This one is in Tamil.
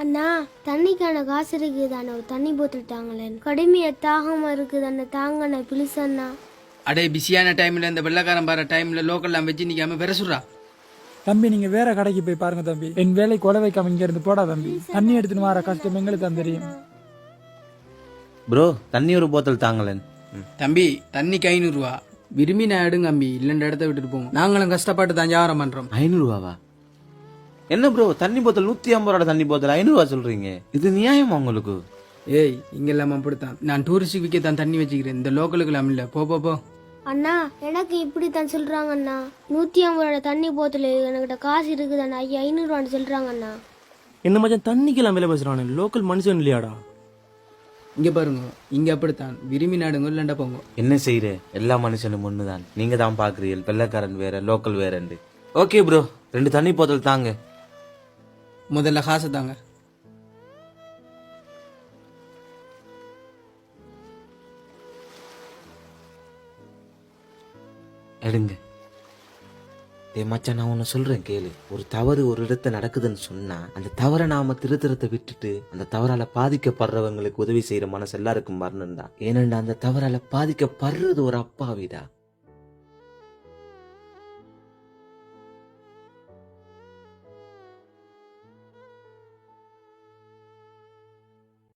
அண்ணா தண்ணிக்கான காசு இருக்குதானே, ஒரு தண்ணி போத்தல் தாங்களேன். கடுமையா தாகமா இருக்குதானே, தாங்கண்ணா பிளிஸ் அண்ணா. அடே பிஸியான டைம்ல இந்த வெள்ளக்காரன் பாரு டைம்ல லோக்கல்லாம் வச்சு நிக்காம வேற சொல்றா. தம்பி நீங்க வேற கடைக்கு போய் பாருங்க தம்பி. என் வேலை கொலை வைக்காம இங்க இருந்து போடா தம்பி. தண்ணி எடுத்துன்னு வர கஷ்டம் எங்களுக்கு தான் தெரியும். ப்ரோ தண்ணி ஒரு போத்தல் தாங்களேன். தம்பி தண்ணிக்கு 500 ரூபா விரும்பி நான் எடுங்க தம்பி, இல்லைன்ற இடத்த விட்டுட்டு போவோம். நாங்களும் கஷ்டப்பட்டு தான் வியாபாரம் பண்றோம். 500 ரூபாவா? என்ன ப்ரோ தண்ணி போத்தல் 150 ரூபா தண்ணி போத்தல் 500 ரூபா சொல்றீங்க? இது நியாயமா உங்களுக்கு? ஏய் இங்க எல்லாம் அப்படித்தான். நான் டூரிஸ்ட் விற்க தான் தண்ணி வச்சுக்கிறேன், இந்த லோக்கலுக்கு எல்லாம் இல்ல. போ போ போ. அண்ணா எனக்கு இப்படித்தான் சொல்றாங்க அண்ணா. 150 தண்ணி போத்தல் என்கிட்ட காசு இருக்குதாண்ணா, 500 சொல்றாங்கண்ணா. என்ன மச்சான் தண்ணிக்கெல்லாம் விலை பேசுறானே, லோக்கல் மனுஷன் இல்லையாடா? இங்க பாருங்க, இங்க அப்படித்தான். விரும்பி நாடுங்க இல்லண்டா போங்க. என்ன செய்யற? எல்லா மனுஷனும் ஒண்ணுதான். நீங்க தான் பாக்குறீங்க வெள்ளக்காரன் வேற லோக்கல் வேறண்டு. ஓகே ப்ரோ 2 தண்ணி போத்தல் தாங்க. முதல்ல காசு தாங்க. எடுங்க. டே மச்சான் நான் ஒன்னு சொல்றேன் கேளு. ஒரு தவறு ஒரு இடத்துல நடக்குதுன்னு சொன்னா அந்த தவறை நாம திருத்தறத்தை விட்டுட்டு அந்த தவறால பாதிக்கப்படுறவங்களுக்கு உதவி செய்யற மனசு எல்லாருக்கும் வரணும்டா. ஏனென்றா அந்த தவறால பாதிக்கப்படுறது ஒரு அப்பாவிடா.